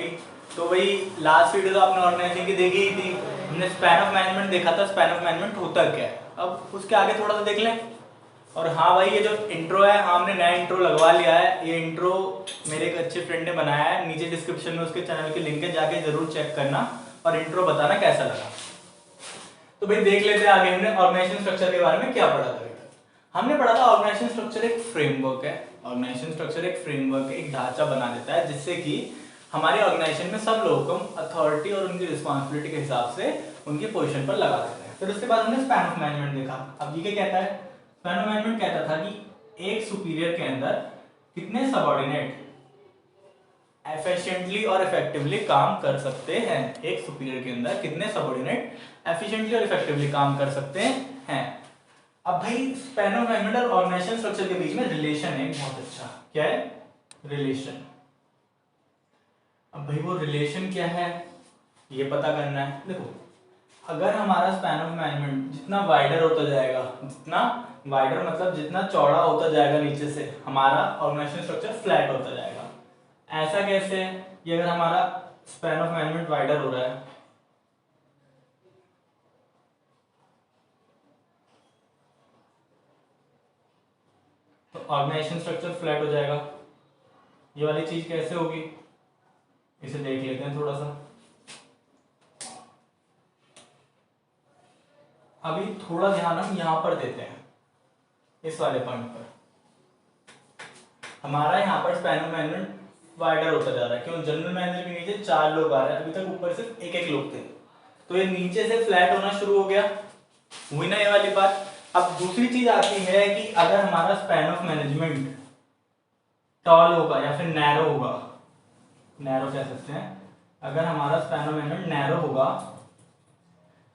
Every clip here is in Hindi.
भी। तो वही लास्ट वीडियो तो आपने ऑर्गेनाइजिंग की देखी ही थी, हमने स्पैन ऑफ मैनेजमेंट देखा था, स्पैन ऑफ मैनेजमेंट होता क्या है। अब उसके आगे थोड़ा सा देख लें। और हाँ भाई, ये जो इंट्रो है, हाँ हमने नया इंट्रो लगवा लिया है। ये इंट्रो मेरे एक अच्छे फ्रेंड ने बनाया है, नीचे डिस्क्रिप्शन में उसके चैनल की लिंक है, जाके जरूर चेक करना और इंट्रो बताना कैसा लगा। तो भाई देख लेते हैं आगे हमने ऑर्गेनाइजेशन स्ट्रक्चर के बारे में क्या पढ़ा था। हमने पढ़ा था ऑर्गेनाइजेशन स्ट्रक्चर एक फ्रेमवर्क है। ऑर्गेनाइजेशन स्ट्रक्चर एक फ्रेमवर्क, एक ढांचा बना देता है जिससे कि हमारे ऑर्गेनाइजेशन में सब लोगों को अथॉरिटी और उनकी रिस्पॉन्सिबिलिटी के हिसाब से उनकी पोजीशन पर लगा देते हैं। फिर उसके बाद हमने स्पैन ऑफ मैनेजमेंट देखा। अब ये क्या कहता है? स्पैन ऑफ मैनेजमेंट कहता था कि एक सुपीरियर के अंदर कितने सबऑर्डिनेट एफिशिएंटली और इफेक्टिवली काम कर सकते हैं। एक सुपीरियर के अंदर कितने सबऑर्डिनेट एफिशिएंटली और इफेक्टिवली काम कर सकते हैं। अब भाई स्पैन ऑफ मैनेजमेंट और ऑर्गेनाइजेशन स्ट्रक्चर के बीच में रिलेशन है बहुत अच्छा। क्या है? रिलेशन। अब भाई वो रिलेशन क्या है ये पता करना है। देखो, अगर हमारा स्पैन ऑफ मैनेजमेंट जितना वाइडर होता जाएगा, जितना वाइडर मतलब जितना चौड़ा होता जाएगा नीचे से, हमारा ऑर्गेनाइजेशन स्ट्रक्चर फ्लैट होता जाएगा। ऐसा कैसे? ये अगर हमारा स्पैन ऑफ मैनेजमेंट वाइडर हो रहा है तो ऑर्गेनाइजेशन स्ट्रक्चर फ्लैट हो जाएगा। ये वाली चीज कैसे होगी, इसे देख लेते हैं थोड़ा सा। अभी थोड़ा ध्यान हम यहां पर देते हैं, इस वाले पॉइंट पर। हमारा यहाँ पर स्पैन ऑफ मैनेजमेंट वाइडर होता जा रहा है। क्यों? जनरल मैनेजर के नीचे 4 लोग आ रहे हैं, अभी तक ऊपर सिर्फ एक लोग थे। तो ये नीचे से फ्लैट होना शुरू हो गया, हुई ना ये वाली बात। अब दूसरी चीज आती है कि अगर हमारा स्पैन ऑफ मैनेजमेंट टॉल होगा या फिर नैरो होगा, नैरो कह सकते हैं, अगर हमारा स्पैन ऑफ मैनेजमेंट नैरो होगा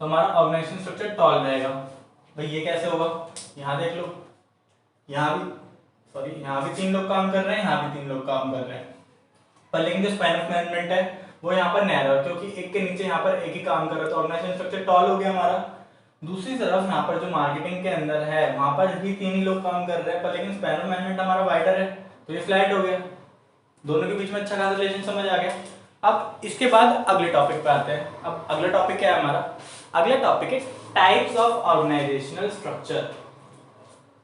तो हमारा ऑर्गेनाइजेशन स्ट्रक्चर टॉल रहेगा। भाई ये कैसे होगा? यहाँ देख लो, यहाँ भी यहाँ भी 3 लोग काम कर रहे हैं, यहाँ भी 3 लोग काम कर रहे हैं, पर लेकिन जो स्पैन ऑफ मैनेजमेंट है वो यहाँ पर नैरो है, क्योंकि एक के नीचे यहाँ पर एक ही काम कर रहा है, तो ऑर्गेनाइजेशन स्ट्रक्चर टॉल हो गया हमारा। दूसरी तरफ यहाँ पर जो मार्केटिंग के अंदर है वहां पर भी 3 ही लोग काम कर रहे हैं, पर लेकिन स्पैन ऑफ मैनेजमेंट हमारा वाइडर है, तो ये फ्लैट हो गया। दोनों के बीच में अच्छा खासा रिलेशन समझ आ गया। अब इसके बाद अगले टॉपिक पे आते हैं। अब अगला टॉपिक क्या है हमारा? अगला टॉपिक है टाइप्स ऑफ ऑर्गेनाइजेशनल स्ट्रक्चर।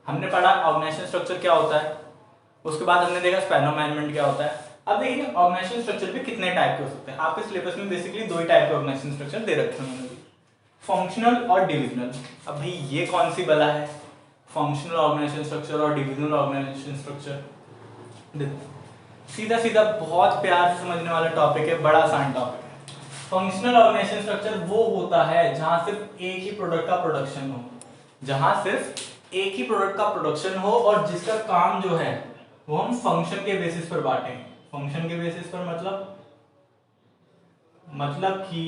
हमने पढ़ा ऑर्गेनाइजेशन स्ट्रक्चर क्या होता है, उसके बाद हमने देखा स्पैन ऑफ मैनेजमेंट क्या होता है। अब देखिए ऑर्गेनाइजेशन स्ट्रक्चर भी कितने टाइप के हो सकते हैं। आपके सिलेबस में बेसिकली 2 ही टाइप के ऑर्गेनाइजेशन स्ट्रक्चर दे रखे हैं, फंक्शनल और डिविजनल। अब भाई ये कौन सी बला है, फंक्शनल ऑर्गेनाइजेशन स्ट्रक्चर और डिविजनल ऑर्गेनाइजेशन स्ट्रक्चर? देखो सीधा सीधा बहुत प्यार से समझने वाला टॉपिक है, बड़ा आसान टॉपिक है। फंक्शनल ऑर्गेनाइजेशन स्ट्रक्चर वो होता है जहां सिर्फ एक ही प्रोडक्ट का प्रोडक्शन हो, जहां सिर्फ एक ही प्रोडक्ट का प्रोडक्शन हो और जिसका काम जो है वो हम फंक्शन के बेसिस पर बांटें। फंक्शन के बेसिस पर मतलब कि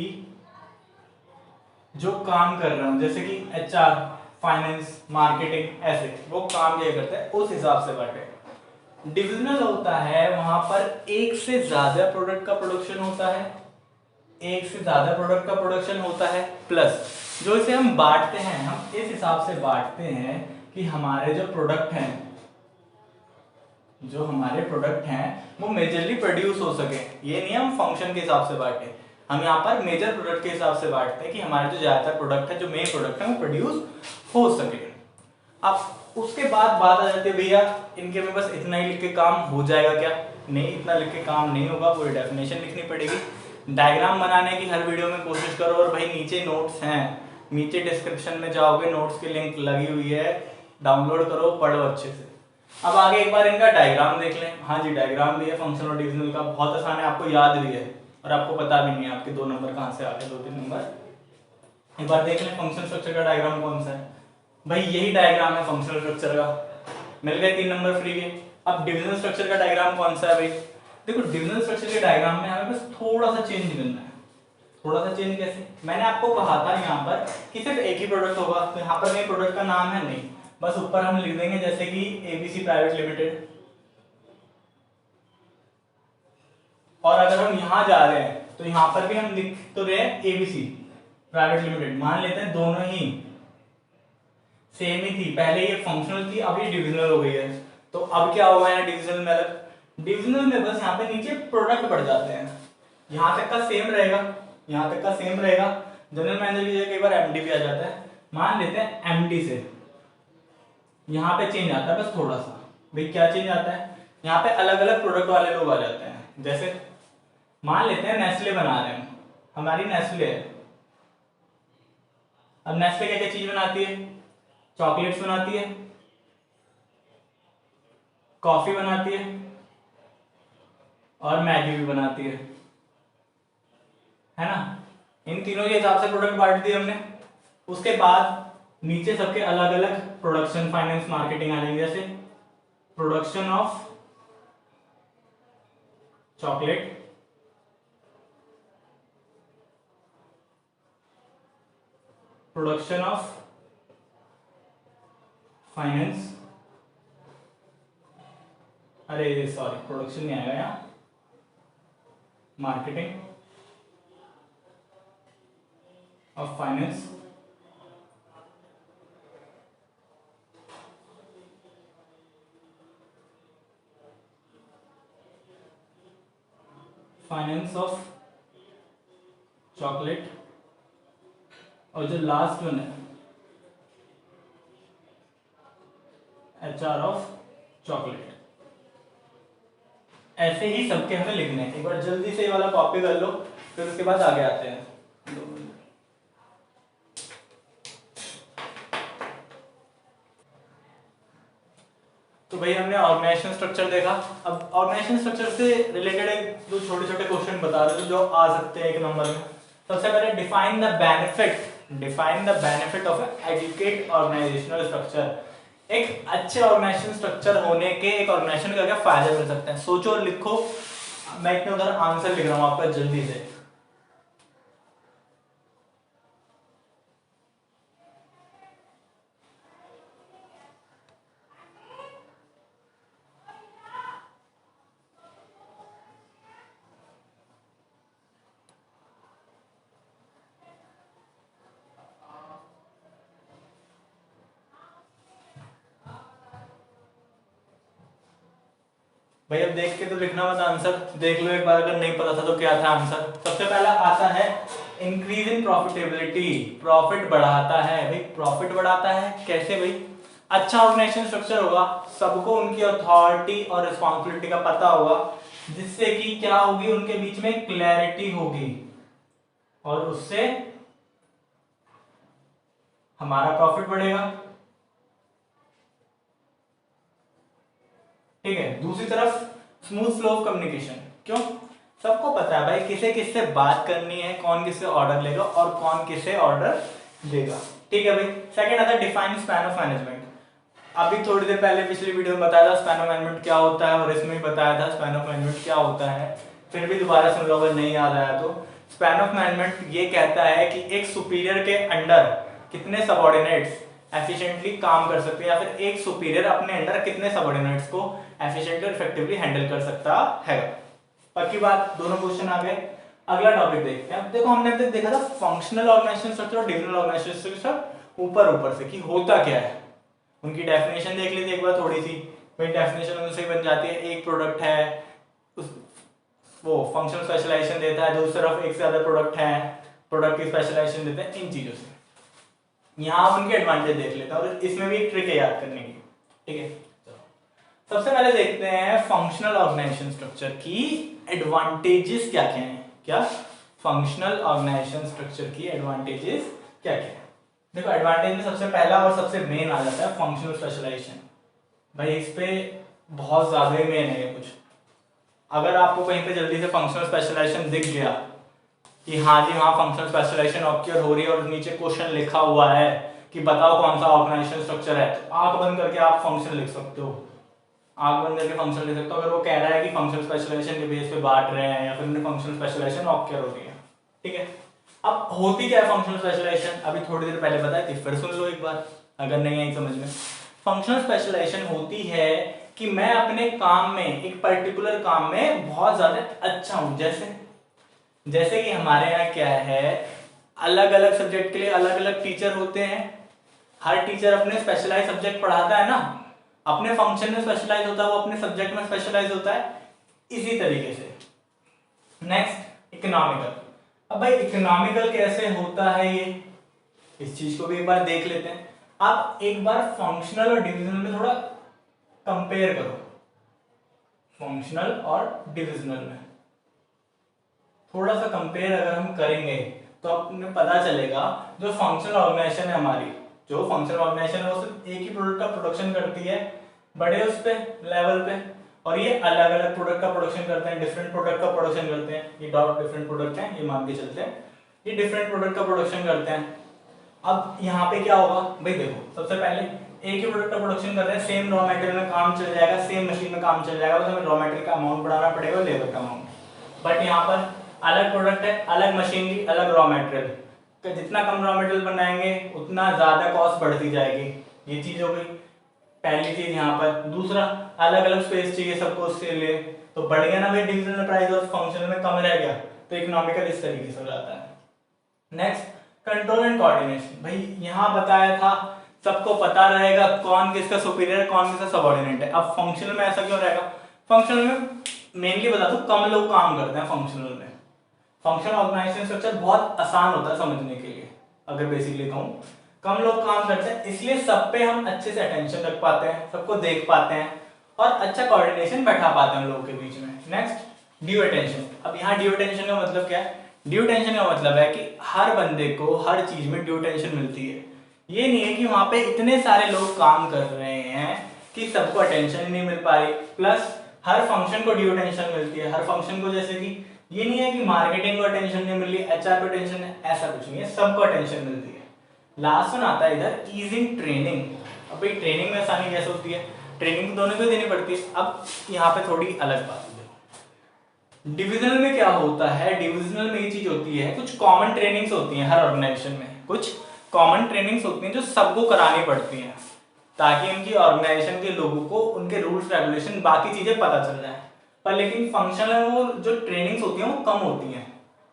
जो काम कर रहा हूं, जैसे कि एचआर, फाइनेंस, मार्केटिंग, ऐसे वो काम क्या करता है उस हिसाब से बांटे। डिविजनल होता है वहां पर एक से ज्यादा प्रोडक्ट का प्रोडक्शन होता है, एक से ज्यादा प्रोडक्ट का प्रोडक्शन होता है, प्लस जो इसे हम बांटते हैं, हम इस हिसाब से बांटते हैं कि हमारे जो प्रोडक्ट हैं, वो मेजरली प्रोड्यूस हो सके। ये नहीं हम फंक्शन के हिसाब से बांटे, हम यहाँ पर मेजर प्रोडक्ट के हिसाब से बांटते हैं कि हमारे जो ज्यादातर प्रोडक्ट है, जो मेन प्रोडक्ट है, वो प्रोड्यूस हो सके। अब उसके बाद बात आ जाती है भैया इनके में बस इतना ही लिख के काम हो जाएगा क्या? नहीं, इतना लिख के काम नहीं होगा, पूरी डेफिनेशन लिखनी पड़ेगी। डायग्राम बनाने की हर वीडियो में कोशिश करो, और भाई नीचे नोट्स हैं, नीचे डिस्क्रिप्शन में जाओगे, नोट्स की लिंक लगी हुई है, डाउनलोड करो, पढ़ो अच्छे से। अब आगे एक बार इनका डायग्राम देख लें। हाँ जी, डायग्राम भी है फंक्शनल और डिविजनल का, बहुत आसान है, आपको याद भी है और आपको पता भी नहीं है आपके 2 नंबर कहाँ से आते हैं, 2-3 नंबर। एक बार देख लें फंक्शनल स्ट्रक्चर का डायग्राम कौन सा है। भाई यही डायग्राम है फंक्शनल स्ट्रक्चर का, मिल गए 3 नंबर फ्री के। अब डिविजनल स्ट्रक्चर का डायग्राम कौन सा है भाई? देखो डिविजनल स्ट्रक्चर के डायग्राम में हमें बस थोड़ा सा चेंज करना है। थोड़ा सा चेंज कैसे? मैंने आपको कहा था यहाँ पर कि सिर्फ एक ही प्रोडक्ट होगा, तो यहाँ पर मेरे प्रोडक्ट का नाम है नहीं, बस ऊपर हम लिख देंगे जैसे कि एबीसी प्राइवेट लिमिटेड। और अगर हम यहाँ जा रहे हैं तो यहाँ पर भी हम लिख तो रहे हैं एबीसी प्राइवेट लिमिटेड। मान लेते हैं दोनों ही सेम ही थी, पहले ये फंक्शनल थी, अब ये डिविजनल हो गई है। तो अब क्या होगा यहाँ डिविजनल में? अलग डिविजनल में बस यहाँ पे नीचे प्रोडक्ट बढ़ जाते हैं, यहाँ तक का सेम रहेगा, यहाँ तक का सेम रहेगा। जनरल मैनेजर की जगह कई बार एमडी भी आ जाता है। मान लेते हैं एमडी से यहाँ पे चेंज आता है बस थोड़ा सा। भाई क्या चेंज आता है, यहाँ पे अलग अलग प्रोडक्ट वाले लोग आ जाते हैं। जैसे मान लेते हैं नेस्ले बना रहे हैं, हमारी नेस्ले है। अब नेस्ले क्या क्या चीज बनाती है, चॉकलेट्स बनाती है, कॉफी बनाती है और मैगी भी बनाती है ना। इन तीनों के हिसाब से प्रोडक्ट बांट दिए हमने। उसके बाद नीचे सबके अलग अलग प्रोडक्शन, फाइनेंस, मार्केटिंग आ जाएंगे। जैसे production of chocolate, production of finance, अरे सॉरी प्रोडक्शन नहीं आएगा यहाँ, marketing of finance, finance of chocolate, और जो लास्ट वन है एचआर ऑफ चॉकलेट। ऐसे ही सबके हमें लिखने हैं। एक बार जल्दी से ये वाला कॉपी कर लो, फिर उसके बाद आगे आते हैं। तो भाई हमने ऑर्गेनाइजेशन स्ट्रक्चर देखा। अब ऑर्गेनाइजेशन स्ट्रक्चर से रिलेटेड एक दो छोटे छोटे क्वेश्चन बता रहे थे जो आ सकते हैं एक नंबर में। सबसे पहले define the benefit of adequate organisational structure. एक अच्छे ऑर्गेनाइजेशन स्ट्रक्चर होने के एक ऑर्गेनाइजेशन का क्या फायदे मिल सकते हैं, सोचो और लिखो। मैं इतने उधर आंसर लिख रहा हूं आपका जल्दी से। भाई अब देख के तो लिखना मत आंसर, देख लो एक बार, अगर नहीं पता था तो क्या था आंसर। सबसे पहला आता है इंक्रीज इन प्रॉफिटेबिलिटी, प्रॉफिट बढ़ाता है। भाई प्रॉफिट बढ़ाता है कैसे भाई, अच्छा ऑर्गेनाइजेशन स्ट्रक्चर होगा, सबको उनकी अथॉरिटी और रिस्पॉन्सिबिलिटी का पता होगा, जिससे कि क्या होगी, उनके बीच में क्लैरिटी होगी और उससे हमारा प्रॉफिट बढ़ेगा। ठीक है। दूसरी तरफ स्मूथ फ्लो ऑफ कम्युनिकेशन, क्यों, सबको पता है भाई किसे किससे बात करनी है, कौन किससे ऑर्डर लेगा और कौन किससे ऑर्डर देगा। ठीक है भाई। सेकंड आता है डिफाइन स्पैन ऑफ मैनेजमेंट। अभी थोड़ी देर पहले पिछली वीडियो में बताया था स्पैन ऑफ मैनेजमेंट क्या होता है, और इसमें भी बताया था स्पैन ऑफ मैनेजमेंट क्या होता है। फिर भी दोबारा सुन लो अगर नहीं याद आया तो। स्पैन ऑफ मैनेजमेंट ये कहता है कि एक सुपीरियर के अंडर कितने सबऑर्डिनेट्स एफिशिएंटली काम कर सकते हैं, या फिर एक सुपीरियर अपने अंडर कितने सबऑर्डिनेट्स को एफिशिएंटली और इफेक्टिवली हैंडल कर सकता है। पक्की बात, दोनों क्वेश्चन आ गए। अगला टॉपिक देखते हैं। देखो हमने अब तक देखा था फंक्शनल ऑर्गेनाइजेशन स्ट्रक्चर और डिविजनल ऑर्गेनाइजेशन स्ट्रक्चर ऊपर ऊपर से कि होता क्या है, उनकी डेफिनेशन देख ली थी एक बार थोड़ी सी। भाई डेफिनेशन उनसे ही बन जाती है, एक प्रोडक्ट है वो फंक्शनल स्पेशलाइजेशन देता है, दूसरी तरफ एक से ज्यादा प्रोडक्ट है, प्रोडक्ट की स्पेशलाइजेशन देते हैं। इन चीजों से यहाँ आप उनके एडवांटेज देख लेते हैं, और इसमें भी एक ट्रिक है याद करने की। ठीक है, सबसे पहले देखते हैं फंक्शनल ऑर्गेनाइजेशन स्ट्रक्चर की एडवांटेजेस क्या क्या हैं। क्या फंक्शनल ऑर्गेनाइजेशन स्ट्रक्चर की एडवांटेजेस क्या क्या है। देखो एडवांटेज में सबसे पहला और सबसे मेन आ जाता है फंक्शनल स्पेशलाइजेशन। भाई इस पे बहुत ज्यादा ही मेन है कुछ। अगर आपको कहीं पे जल्दी से फंक्शनल स्पेशलाइजेशन दिख गया कि हाँ जी वहाँ फंक्शनल स्पेशलाइजेशन ऑक्योर हो रही है और नीचे क्वेश्चन लिखा हुआ है कि बताओ कौन सा ऑर्गेनाइजेशन स्ट्रक्चर है, तो आंख बंद करके आप फंक्शन लिख सकते हो। आंख बंद करके फंक्शन लिख सकते हो अगर वो कह रहा है कि फंक्शनल स्पेशलाइजेशन के बेस पे बांट रहे हैं या फिर उन्हें फंक्शनल स्पेशलाइजेशन ऑक्योर हो रही है। ठीक है। अब होती क्या है फंक्शनल स्पेशलाइजेशन, अभी थोड़ी देर पहले बताया थी, फिर सुन लो एक बार अगर नहीं आई समझ में। फंक्शनल स्पेशलाइजेशन होती है कि मैं अपने काम में, एक पर्टिकुलर काम में बहुत ज्यादा अच्छा हूं। जैसे कि हमारे यहाँ क्या है, अलग अलग सब्जेक्ट के लिए अलग अलग टीचर होते हैं। हर टीचर अपने स्पेशलाइज सब्जेक्ट पढ़ाता है ना, अपने फंक्शन में स्पेशलाइज होता है, वो अपने सब्जेक्ट में स्पेशलाइज होता है। इसी तरीके से नेक्स्ट इकोनॉमिकल। अब भाई इकोनॉमिकल कैसे होता है ये, इस चीज को भी एक बार देख लेते हैं। आप एक बार फंक्शनल और डिविजनल में थोड़ा कंपेयर करो, फंक्शनल और डिविजनल में थोड़ा सा कंपेयर अगर हम करेंगे तो आपने पता चलेगा जो फंक्शनल ऑर्गेनाइजेशन है हमारी, जो फंक्शनल ऑर्गेनाइजेशन है वो सिर्फ एक ही प्रोडक्ट का प्रोडक्शन करती है बड़े उस पे लेवल पे, और ये अलग अलग प्रोडक्ट का प्रोडक्शन करते हैं, डिफरेंट प्रोडक्ट का प्रोडक्शन करते हैं। ये डॉट डिफरेंट प्रोडक्ट हैं, ये मान के चलते हैं ये डिफरेंट प्रोडक्ट का प्रोडक्शन करते हैं। अब यहाँ पे क्या होगा भाई, देखो सबसे पहले एक ही प्रोडक्ट का प्रोडक्शन कर रहे हैं, सेम रॉ मटेरियल में काम चल जाएगा, सेम मशीन में काम चल जाएगा, बस हमें रॉ मटेरियल का अमाउंट बढ़ाना पड़ेगा, लेबर का अमाउंट। बट यहाँ पर अलग प्रोडक्ट है, अलग मशीनरी, अलग रॉ मटेरियल, तो जितना कम रॉ मटेरियल बनाएंगे उतना ज्यादा कॉस्ट बढ़ती जाएगी। ये चीज हो गई पहली चीज यहाँ पर। दूसरा, अलग अलग स्पेस चाहिए सबको उसके लिए, तो बढ़ गया ना भाई डिविजनल प्राइस, और फंक्शनल में कम रह गया, तो इकोनॉमिकल इस तरीके से हो जाता है। Next, control and coordination. भाई यहाँ बताया था सबको पता रहेगा कौन किसका सुपीरियर है, कौन किसका सबऑर्डिनेट है। अब फंक्शनल में ऐसा क्यों रहेगा, फंक्शनल में मेनली बता दो कम लोग काम करते हैं फंक्शनल में। फंक्शनल ऑर्गेनाइजेशन स्ट्रक्चर बहुत आसान होता है समझने के लिए, अगर बेसिकली कहूँ कम लोग काम करते हैं, इसलिए सब पे हम अच्छे से अटेंशन रख पाते हैं, सबको देख पाते हैं और अच्छा कोऑर्डिनेशन बैठा पाते हैं लोगों के बीच में। Next, due attention. अब यहाँ ड्यू अटेंशन का मतलब क्या है, ड्यू अटेंशन का मतलब है कि हर बंदे को हर चीज में ड्यू अटेंशन मिलती है। ये नहीं है कि वहां पे इतने सारे लोग काम कर रहे हैं कि सबको अटेंशन ही नहीं मिल पा रही, प्लस हर फंक्शन को ड्यू अटेंशन मिलती है, हर फंक्शन को, जैसे कि ये नहीं है कि मार्केटिंग को अटेंशन नहीं मिल रही, एचआर को अटेंशन है, ऐसा कुछ नहीं है, सबको अटेंशन मिलती है। लास्ट वन आता है इधर ईजिंग ट्रेनिंग। अब भाई ट्रेनिंग में आसानी कैसे होती है, ट्रेनिंग तो दोनों को देनी पड़ती है। अब यहाँ पे थोड़ी अलग बात है, डिविजनल में क्या होता है, डिविजनल में ये चीज होती है कुछ कॉमन ट्रेनिंग्स होती हैं हर ऑर्गेनाइजेशन में, कुछ कॉमन ट्रेनिंग्स होती हैं जो सबको करानी पड़ती हैं ताकि उनकी ऑर्गेनाइजेशन के लोगों को उनके रूल्स रेगुलेशन बाकी चीजें पता चल जाए। पर लेकिन फंक्शनल में वो जो ट्रेनिंग्स होती हैं वो कम होती हैं,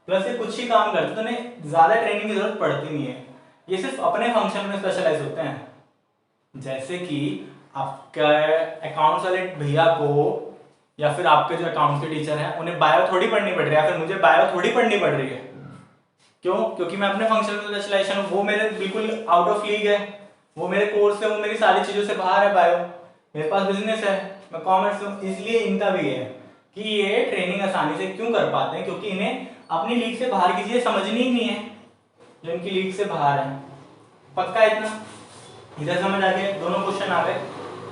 प्लस ये कुछ ही काम करते हैं तो उन्हें ज्यादा ट्रेनिंग की जरूरत पड़ती नहीं है, ये सिर्फ अपने फंक्शन में स्पेशलाइज होते हैं। जैसे कि आपका अकाउंट्स वाले भैया को या फिर आपके जो अकाउंट्स के टीचर हैं उन्हें बायो थोड़ी पढ़नी पड़ रही है, या फिर मुझे बायो थोड़ी पढ़नी पड़ रही है। क्यों? क्योंकि मैं अपने फंक्शन में स्पेशलाइजेशन हूँ, वो मेरे बिल्कुल आउट ऑफ लीग है, वो मेरे कोर्स है, वो मेरी सारी चीजों से बाहर है बायो। मेरे पास बिजनेस है, मैं कॉमर्स हूँ, इसलिए इनका भी है कि ये ट्रेनिंग आसानी से क्यों कर पाते हैं, क्योंकि इन्हें अपनी लीग से बाहर की चीजें समझनी ही नहीं है जो इनकी लीग से बाहर है। पक्का इतना? इधर समझ आ गया, दोनों क्वेश्चन आ गए।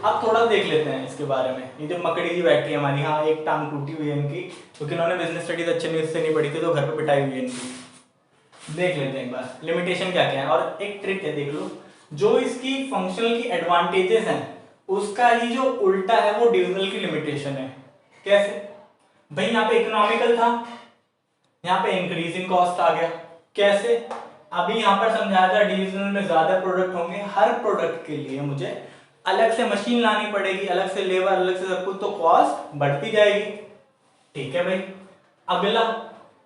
अब थोड़ा देख लेते हैं इसके बारे में। ये जो मकड़ी जी बैठी है हमारी, हाँ एक टांग टूटी हुई है इनकी, क्योंकि इन्होंने बिजनेस स्टडीज अच्छे से नहीं पढ़ी थी तो घर पे पिटाई हुई है इनकी। देख लेते हैं एक बार लिमिटेशन क्या क्या है, और एक ट्रिक है देख लो, जो इसकी फंक्शनल की एडवांटेजेस हैं उसका ही जो उल्टा है वो डिविजनल की लिमिटेशन है। कैसे भाई, यहाँ पे इकोनॉमिकल था, यहाँ पे इंक्रीजिंग कॉस्ट आ गया। कैसे? अभी यहाँ पर समझाया था डिविजनल में ज्यादा प्रोडक्ट होंगे, हर प्रोडक्ट के लिए मुझे अलग से मशीन लानी पड़ेगी, अलग से लेबर, अलग से सब कुछ, तो कॉस्ट बढ़ती जाएगी। ठीक है भाई। अगला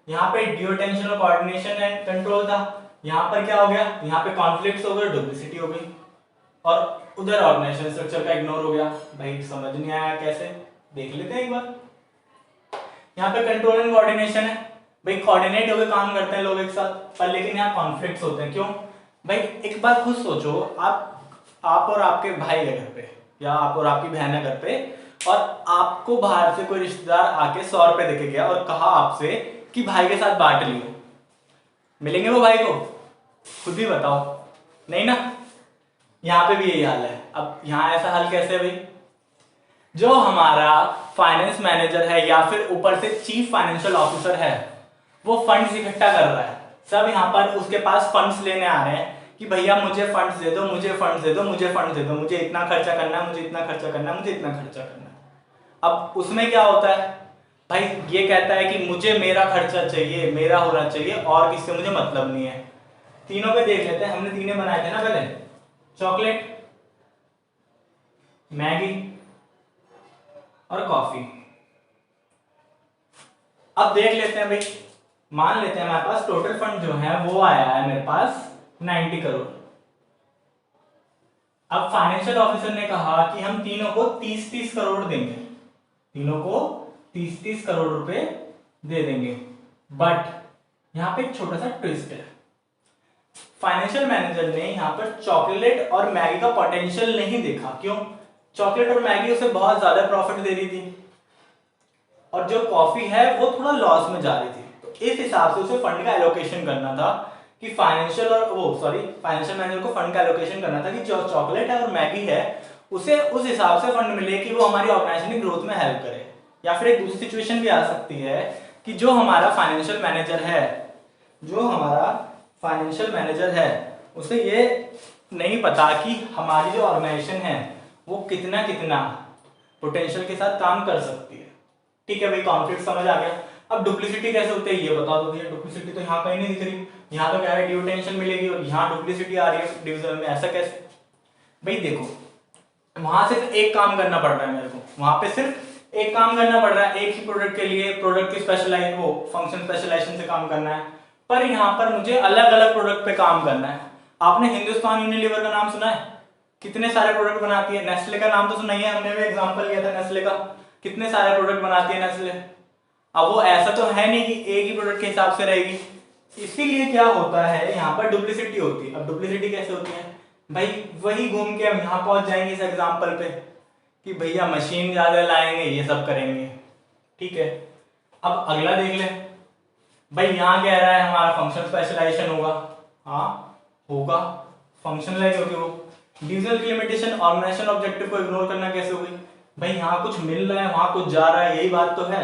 यहाँ पे ड्यू अटेंशन और कोऑर्डिनेशन एंड कंट्रोल था, यहाँ पर क्या हो गया, यहाँ पे कॉन्फ्लिक्ट्स हो गए, डुप्लीसिटी हो गई, और उधर ऑर्गेनाइजेशन स्ट्रक्चर का इग्नोर हो गया। भाई समझ नहीं आया कैसे, देख लेते हैं एक बार। यहाँ पे कंट्रोल एंड कोऑर्डिनेशन है, भाई कोऑर्डिनेट होकर काम करते हैं लोग एक साथ, पर लेकिन यहाँ कॉन्फ्लिक्ट्स होते हैं। क्यों भाई? एक बात खुद सोचो, आप और आपके भाई है घर पे, या आप और आपकी बहन है घर पे, और आपको बाहर से कोई रिश्तेदार आके 100 रुपए देके गया और कहा आपसे कि भाई के साथ बांट लियो, मिलेंगे वो भाई को? खुद ही बताओ, नहीं ना? यहाँ पे भी यही हाल है। अब यहाँ ऐसा हाल कैसे है भाई? जो हमारा फाइनेंस मैनेजर है या फिर ऊपर से चीफ फाइनेंशियल ऑफिसर है, वो फंड्स इकट्ठा कर रहा है, सब यहाँ पर उसके पास फंड्स लेने आ रहे हैं कि भैया मुझे फंड्स दे दो, मुझे फंड्स दे दो, मुझे फंड्स दे दो, मुझे इतना खर्चा करना है, मुझे इतना खर्चा करना है, मुझे इतना खर्चा करना है। अब उसमें क्या होता है भाई, ये कहता है कि मुझे मेरा खर्चा चाहिए, मेरा होना चाहिए, और किससे मुझे मतलब नहीं है। तीनों पे देख लेते हैं, हमने तीनों बनाए थे ना पहले, चॉकलेट, मैगी और कॉफी। अब देख लेते हैं भाई, मान लेते हैं हमारे पास टोटल फंड जो है वो आया है मेरे पास 90 करोड़। अब फाइनेंशियल ऑफिसर ने कहा कि हम तीनों को 30-30 करोड़ देंगे, तीनों को 30-30 करोड़ रुपए दे देंगे। बट यहाँ पे एक छोटा सा ट्विस्ट है। फाइनेंशियल मैनेजर ने यहाँ पर चॉकलेट और मैगी का पोटेंशियल नहीं देखा। क्यों? चॉकलेट और मैगी उसे बहुत ज्यादा प्रॉफिट दे रही थी और जो कॉफी है वो थोड़ा लॉस में जा रही थी। तो इस हिसाब से उसे फंड का एलोकेशन करना था कि फाइनेंशियल मैनेजर को फंड का एलोकेशन करना था कि जो चॉकलेट है और मैगी है उसे उस हिसाब से फंड मिले कि वो हमारी ऑर्गेनाइजेशन की ग्रोथ में हेल्प करे। या फिर एक दूसरी सिचुएशन भी आ सकती है कि जो हमारा फाइनेंशियल मैनेजर है उसे ये नहीं पता कि हमारी जो ऑर्गेनाइजेशन है वो कितना कितना पोटेंशियल के साथ काम कर सकती है। ठीक है भाई, कॉन्फ्लिक्ट समझ आ गया। अब डुप्लीसिटी कैसे होती है ये बता दो भैया। डुप्लीसिटी तो यहाँ कहीं नहीं दिख रही, यहाँ तो क्या है ड्यू टेंशन मिलेगी और यहाँ डुप्लीसिटी आ रही है डिविजन में, ऐसा कैसे? भाई देखो, वहां सिर्फ एक काम करना पड़ रहा है मेरे को, वहां पे सिर्फ एक काम करना पड़ रहा है एक ही प्रोडक्ट के लिए, प्रोडक्ट की स्पेशलाइज वो फंक्शन स्पेशलाइजेशन से काम करना है। पर यहाँ पर मुझे अलग अलग प्रोडक्ट पे काम करना है। आपने हिंदुस्तान यूनिलीवर का नाम सुना है? कितने सारे प्रोडक्ट बनाती है। नेस्ले का नाम तो सुना ही है, हमने भी एग्जांपल लिया था नेस्ले का। कितने सारे प्रोडक्ट बनाती है नेस्ले। अब वो ऐसा तो है नहीं कि एक ही प्रोडक्ट के हिसाब से रहेगी, इसीलिए क्या होता है यहाँ पर डुप्लीसिटी होती है। अब डुप्लीसिटी कैसे होती है भाई, वही घूम के हम यहाँ पहुंच जाएंगे इस एग्जाम्पल पे कि भैया मशीन ज्यादा लाएंगे, ये सब करेंगे। ठीक है, अब अगला देख ले भाई, यहाँ कह रहा है हमारा फंक्शन स्पेशलाइजेशन होगा। हाँ होगा, फंक्शनलाइज होगी वो। डिविजनल की लिमिटेशन, ऑर्गेनाइजेशन ऑब्जेक्टिव को इग्नोर करना कैसे होगी भाई, यहाँ कुछ मिल रहा है वहां कुछ जा रहा है, यही बात तो है।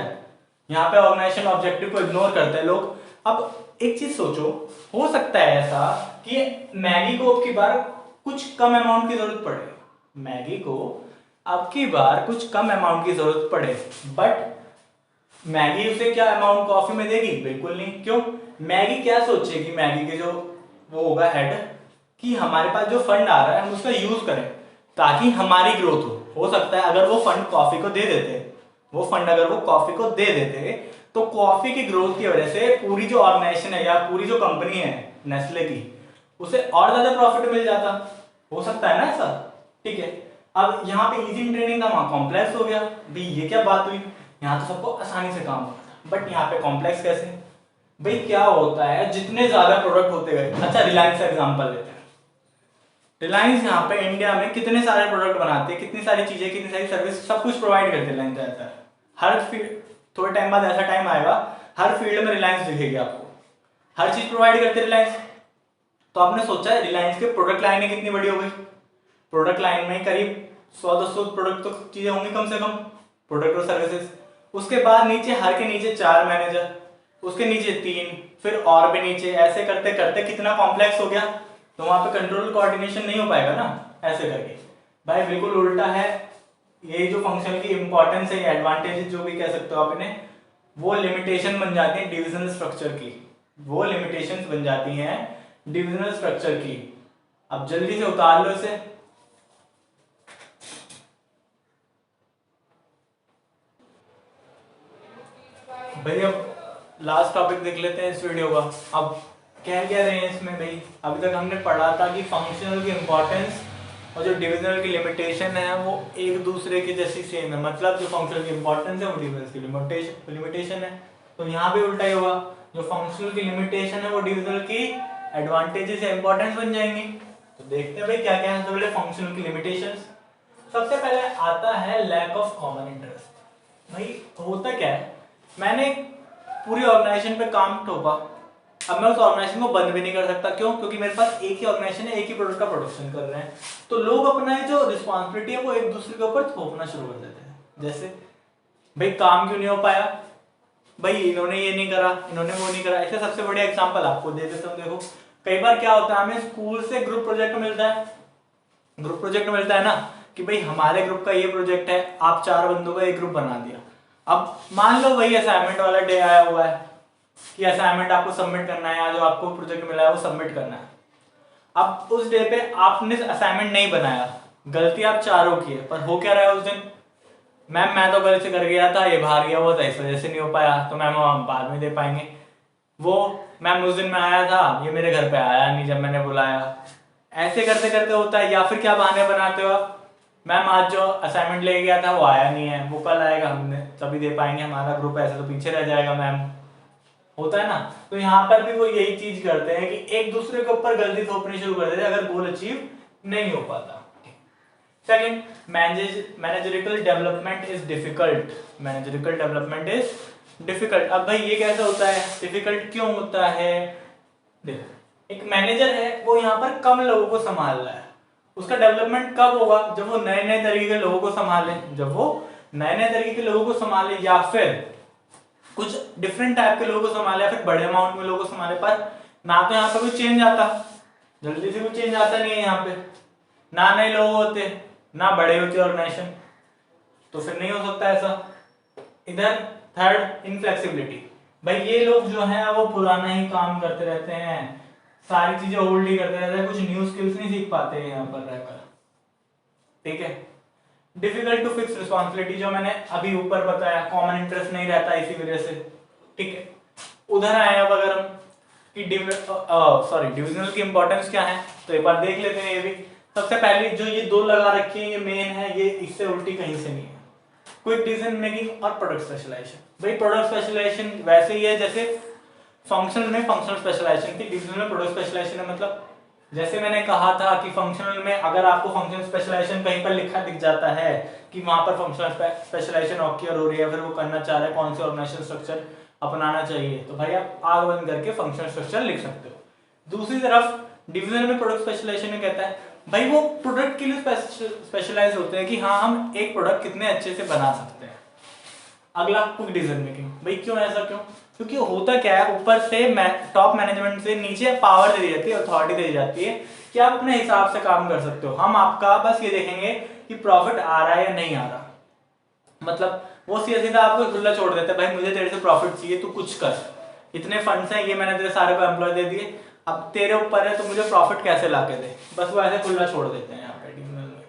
यहाँ पे ऑर्गेनाइजेशन ऑब्जेक्टिव को इग्नोर करते हैं लोग। अब एक चीज सोचो, हो सकता है ऐसा कि मैगी को अब की बार कुछ कम अमाउंट की जरूरत पड़े, मैगी को अब की बार कुछ कम अमाउंट की जरूरत पड़े, बट मैगी उसे क्या अमाउंट कॉफी में देगी? बिल्कुल नहीं। क्यों? मैगी क्या सोचेगी, मैगी के जो वो होगा हेड, कि हमारे पास जो फंड आ रहा है हम उसका यूज करें ताकि हमारी ग्रोथ हो सकता है अगर वो फंड कॉफी को दे देते, तो कॉफी की ग्रोथ की वजह से पूरी जो ऑर्गेनाइजेशन है या पूरी जो कंपनी है नेस्ले की, उसे और ज्यादा प्रॉफिट मिल जाता। हो सकता है ना ऐसा। ठीक है, अब यहाँ पे इजी ट्रेनिंग था, वहां कॉम्प्लेक्स हो गया। भाई ये क्या बात हुई, यहाँ तो सबको आसानी से काम होता है बट यहाँ पे कॉम्प्लेक्स कैसे? भाई क्या होता है, जितने ज्यादा प्रोडक्ट होते गए, अच्छा रिलायंस का एग्जांपल लेते हैं। रिलायंस यहाँ पे इंडिया में कितने सारे प्रोडक्ट बनाते हैं, कितनी सारी चीजें, कितनी सारी सर्विस, सब कुछ प्रोवाइड करते रिलायंस रहता है। हर फील्ड, थोड़े टाइम बाद ऐसा टाइम आएगा हर फील्ड में रिलायंस दिखेगी आपको, हर चीज प्रोवाइड करते रिलायंस। तो आपने सोचा है रिलायंस के प्रोडक्ट लाइन कितनी बड़ी हो गई? प्रोडक्ट लाइन में करीब 100-200 प्रोडक्ट तो चीजें होंगी कम से कम, प्रोडक्ट और सर्विसेज। उसके बाद नीचे हर के नीचे 4 मैनेजर, उसके नीचे 3, फिर और भी नीचे, ऐसे करते करते कितना कॉम्प्लेक्स हो गया। तो वहां पे कंट्रोल कोऑर्डिनेशन नहीं हो पाएगा ना ऐसे करके। भाई बिल्कुल उल्टा है, ये जो फंक्शन की इंपॉर्टेंस है, एडवांटेज जो भी कह सकते हो आप इन्हें, वो लिमिटेशन बन जाती है डिविजनल स्ट्रक्चर की, वो लिमिटेशंस बन जाती हैं डिविजनल स्ट्रक्चर की। अब जल्दी से उतार लो इसे। भाई अब लास्ट टॉपिक देख लेते हैं इस वीडियो का। अब कह क्या रहे हैं इसमें भाई, अभी तक हमने पढ़ा था कि फंक्शनल की इंपॉर्टेंस और जो डिविजनल की लिमिटेशन है वो एक दूसरे की जैसी सेम है, मतलब जो फंक्शनल की इंपॉर्टेंस है वो डिविजनल की लिमिटेशन है। तो यहाँ भी उल्टा ही होगा, जो फंक्शनल की लिमिटेशन है वो डिविजनल की एडवांटेजेस या इंपॉर्टेंस बन जाएंगी। तो देखते हैं भाई क्या क्या है। सबसे पहले फंक्शनल की लिमिटेशंस, सबसे पहले आता है लैक ऑफ कॉमन इंटरेस्ट। भाई होता क्या है, मैंने पूरी ऑर्गेनाइजेशन पे काम थोपा, अब मैं उस ऑर्गेनाइजेशन को बंद भी नहीं कर सकता। क्यों? क्योंकि मेरे पास एक ही ऑर्गेनाइजेशन है, एक ही प्रोडक्ट का प्रोडक्शन कर रहे हैं। तो लोग अपना जो रिस्पॉन्सिबिलिटी है वो एक दूसरे के ऊपर थोपना शुरू कर देते हैं। जैसे भाई काम क्यों नहीं हो पाया, भाई इन्होंने ये नहीं करा, इन्होंने वो नहीं करा। ऐसे सबसे बढ़िया एग्जांपल आपको दे देता हूँ। देखो कई बार क्या होता है, हमें स्कूल से ग्रुप प्रोजेक्ट मिलता है ना कि भाई हमारे ग्रुप का ये प्रोजेक्ट है, आप 4 बंदों का एक ग्रुप बना दिया। अब मान लो वही असाइनमेंट वाला डे आया हुआ है कि असाइनमेंट आपको सबमिट करना है या जो आपको प्रोजेक्ट मिला है वो सबमिट करना है। अब उस डे पे आपने असाइनमेंट नहीं बनाया, गलती आप चारों की है, पर हो क्या रहा है उस दिन, मैम मैं तो गलती से कर गया था, ये बाहर गया हुआ था इस वजह से नहीं हो पाया, तो मैम हम बाद में दे पाएंगे। वो मैम उस दिन मैं आया था, ये मेरे घर पे आया नहीं जब मैंने बुलाया। ऐसे करते करते होता है। या फिर क्या बहाने बनाते हो आप, मैम आज जो असाइनमेंट ले गया था वो आया नहीं है, वो कल आएगा, हमने तभी दे पाएंगे, हमारा ग्रुप ऐसे तो पीछे रह जाएगा मैम। होता है ना। तो यहाँ पर भी वो यही चीज करते हैं कि एक दूसरे के ऊपर गलती थोपनी शुरू कर देते हैं अगर गोल अचीव नहीं हो पाता। Second, managerial development is difficult. Managerial development is difficult. अब भाई ये कैसे होता है, डिफिकल्ट क्यों होता है? देखो, एक मैनेजर है, वो यहाँ पर कम लोगों को संभाल रहा है, उसका डेवलपमेंट कब होगा? जब वो नए नए तरीके के लोगों को संभाले, जब वो नए नए तरीके के लोगों को संभाले, या फिर कुछ डिफरेंट टाइप के लोगों को संभाले, या फिर बड़े अमाउंट में लोगों को संभाले। पर ना तो यहाँ पे कोई चेंज आता, जल्दी से कोई चेंज आता नहीं है यहाँ पे, ना नए लोग होते, ना बड़े होते ऑर्गेनाइजेशन, तो फिर नहीं हो सकता ऐसा। इधर थर्ड, इनफ्लेक्सिबिलिटी। भाई ये लोग जो हैं वो पुराना ही काम करते रहते हैं, सारी चीजें होल्ड ही करते रहते हैं, कुछ न्यू स्किल्स नहीं सीख पाते हैं यहाँ पर रहकर। ठीक है। डिफिकल्ट टू फिक्स रिस्पॉन्सिबिलिटी, जो मैंने अभी ऊपर बताया, कॉमन इंटरेस्ट नहीं रहता इसी वजह से। ठीक है। उधर आए अब अगर हम कि डिविजनल की इंपॉर्टेंस क्या है, तो एक बार देख लेते हैं ये भी। सबसे पहले जो ये दो लगा रखी है, ये मेन है, ये इससे उल्टी कहीं से नहीं है। क्विक डिसीजन मेकिंग और प्रोडक्ट स्पेशलाइजेशन। भाई प्रोडक्ट स्पेशलाइजेशन वैसे ही है जैसे फंक्शनल में फंक्शनल स्पेशलाइजेशन थी, डिविजनल में प्रोडक्ट स्पेशलाइजेशन है। मतलब जैसे मैंने कहा था कि फंक्शनल में अगर आपको फंक्शनल स्पेशलाइजेशन कहीं पर लिखा दिख जाता है कि वहां पर फंक्शनल स्पेशलाइजेशन ऑक्योर हो रही है, फिर वो करना चाह रहे हैं कौन से ऑर्गेनाइजेशन स्ट्रक्चर अपनाना चाहिए, तो भाई आप आग बंद करके फंक्शनल स्ट्रक्चर लिख सकते हो। दूसरी तरफ डिविजन में प्रोडक्ट स्पेशलाइजेशन में कहता है भाई वो प्रोडक्ट के लिए स्पेशलाइज होते हैं कि हाँ हम एक प्रोडक्ट कितने अच्छे से बना सकते हैं। अगला, क्विक डिसीजन मेकिंग। भाई क्यों ऐसा, क्यों? क्योंकि होता क्या है, ऊपर से टॉप मैनेजमेंट से नीचे पावर दे दी जाती है, अथॉरिटी दे दी जाती है कि आप अपने हिसाब से काम कर सकते हो, हम आपका बस ये देखेंगे कि प्रॉफिट आ रहा है या नहीं आ रहा। मतलब वो सीधा सीधा आपको खुला छोड़ देता है, भाई मुझे तेरे से प्रॉफिट चाहिए, तू कुछ कर, इतने फंड्स हैं, ये मैंने तेरे सारे को एम्प्लॉय दे दिए, अब तेरे ऊपर है तो मुझे प्रॉफिट कैसे ला के दे, बस वो ऐसे खुला छोड़ देते हैं यहाँ पे डिविजनल में।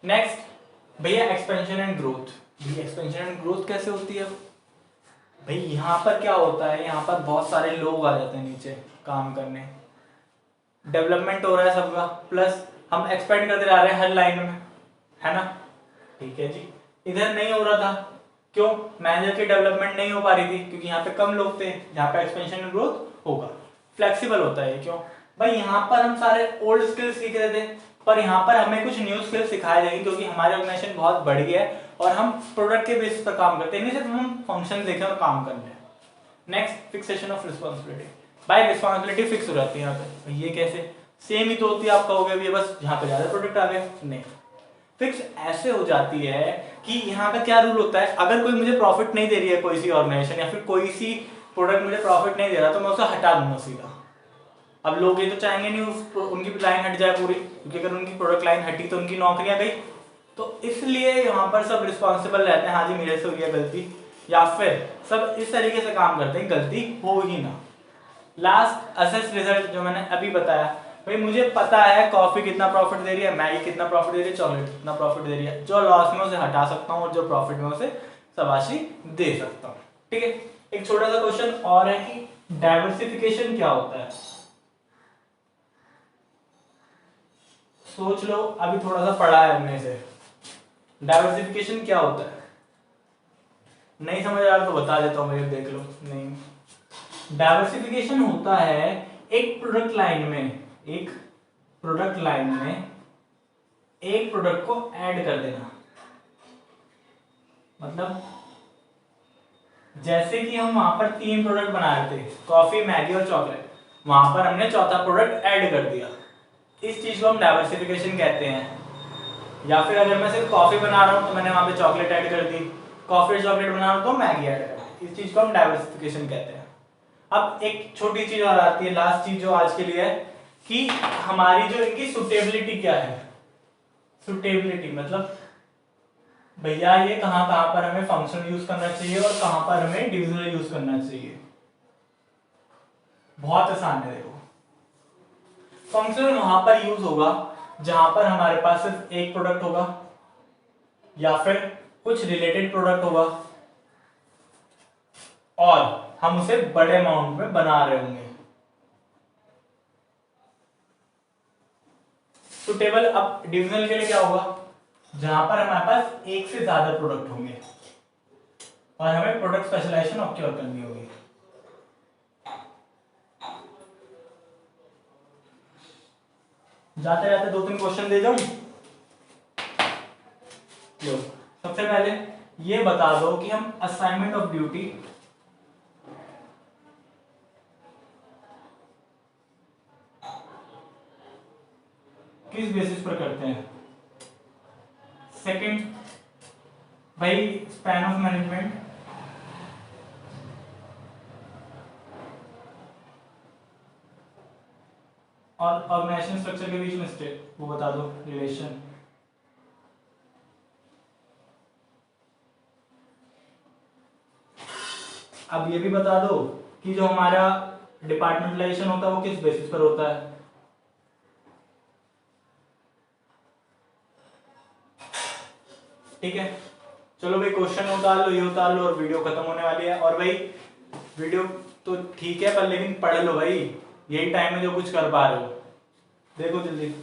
नेक्स्ट भैया, एक्सपेंशन एंड ग्रोथ। भैया एक्सपेंशन एंड ग्रोथ कैसे होती है? भाई यहाँ पर क्या होता है, यहाँ पर बहुत सारे लोग आ जाते हैं नीचे काम करने, डेवलपमेंट हो रहा है सबका, प्लस हम एक्सपेंड करते जा रहे हैं हर लाइन में, है ना? ठीक है जी। इधर नहीं हो रहा था, क्यों? मैनेजर की डेवलपमेंट नहीं हो पा रही थी क्योंकि यहाँ पे कम लोग थे, यहाँ पे एक्सपेंशन एंड ग्रोथ होगा। फ्लेक्सिबल होता है, क्यों? भाई यहाँ पर हम सारे ओल्ड स्किल्स सीख रहे थे, पर यहाँ पर हमें कुछ न्यू स्किल्स सिखाए जाएंगे क्योंकि हमारी ऑर्गेनाइजेशन बहुत बड़ी है और हम प्रोडक्ट के बेसिस पर काम करते हैं, नहीं सिर्फ हम फंक्शन देखें और काम कर लें। Next, fixation of responsibility. भाई रिस्पॉन्सिबिलिटी फिक्स हो जाती है यहाँ पे। ये कैसे? सेम ही तो होती है, आप कहोगे भी बस यहाँ पे ज्यादा प्रोडक्ट आ गए, नहीं। फिक्स ऐसे हो जाती है कि यहाँ का क्या रूल होता है, अगर कोई मुझे प्रॉफिट नहीं दे रही है, कोई सी ऑर्गेनाइजेशन या फिर कोई सी प्रोडक्ट मुझे प्रॉफिट नहीं दे रहा, तो मैं उसे हटा दूंगा सीधा। अब लोग ये तो चाहेंगे नहीं उनकी लाइन हट जाए पूरी, क्योंकि अगर उनकी प्रोडक्ट लाइन हटी तो उनकी नौकरियां गई। तो इसलिए यहाँ पर सब रिस्पॉन्सिबल रहते हैं, हाँ जी मेरे से हो गया गलती, या फिर सब इस तरीके से काम करते हैं गलती हो ही ना। लास्ट, असेस रिजल्ट, जो मैंने अभी बताया। भाई मुझे पता है कॉफी कितना प्रॉफिट दे रही है, मैगी कितना प्रॉफिट दे रही है, चॉकलेट कितना प्रॉफिट दे रही है, जो लॉस में उसे हटा सकता हूँ और जो प्रॉफिट में उसे शाबाशी दे सकता हूँ। ठीक है। एक छोटा सा क्वेश्चन और है कि डाइवर्सिफिकेशन क्या होता है? सोच लो, अभी थोड़ा सा पढ़ा है हमने से। डाइवर्सिफिकेशन क्या होता है? नहीं समझ आ रहा तो बता देता हूँ, मेरे देख लो। नहीं, डाइवर्सिफिकेशन होता है एक प्रोडक्ट लाइन में एक प्रोडक्ट को ऐड कर देना। मतलब जैसे कि हम वहां पर 3 प्रोडक्ट बना रहे थे, कॉफी, मैगी और चॉकलेट, वहां पर हमने चौथा प्रोडक्ट ऐड कर दिया, इस चीज को हम डाइवर्सिफिकेशन कहते हैं। या फिर अगर मैं सिर्फ कॉफी बना रहा हूं तो मैंने वहां पे चॉकलेट ऐड कर दी, कॉफी और चॉकलेट बना रहा हूं तो मैगी ऐड कर दी, इस चीज को हम डाइवर्सिफिकेशन कहते हैं। अब एक छोटी चीज और आती है, लास्ट चीज जो आज के लिए है, कि हमारी जो इनकी सुटेबिलिटी क्या है। सुटेबिलिटी मतलब भैया ये कहां कहां पर हमें फंक्शनल यूज करना चाहिए और कहां पर हमें डिविजनल यूज करना चाहिए। बहुत आसान है, देखो फंक्शनल वहां पर यूज होगा जहां पर हमारे पास सिर्फ एक प्रोडक्ट होगा या फिर कुछ रिलेटेड प्रोडक्ट होगा और हम उसे बड़े अमाउंट में बना रहे होंगे। सुटेबल, अब डिविजनल के लिए क्या होगा? जहां पर हमारे पास एक से ज्यादा प्रोडक्ट होंगे और हमें प्रोडक्ट स्पेशलाइजेशन ऑक्योर करनी होगी। जाते जाते 2-3 क्वेश्चन दे जाऊं। लो, सबसे पहले ये बता दो कि हम असाइनमेंट ऑफ ड्यूटी किस बेसिस पर करते हैं। सेकंड भाई, स्पैन ऑफ मैनेजमेंट और ऑर्गेनाइजेशन स्ट्रक्चर के बीच में स्टेट वो बता दो रिलेशन। अब ये भी बता दो कि जो हमारा डिपार्टमेंटलाइजेशन होता है वो किस बेसिस पर होता है। ठीक है, चलो भाई क्वेश्चन उतार लो, ये उतार लो और वीडियो खत्म होने वाली है। और भाई वीडियो तो ठीक है पर लेकिन पढ़ लो भाई, यही टाइम में जो कुछ कर पा रहे हो देखो जल्दी।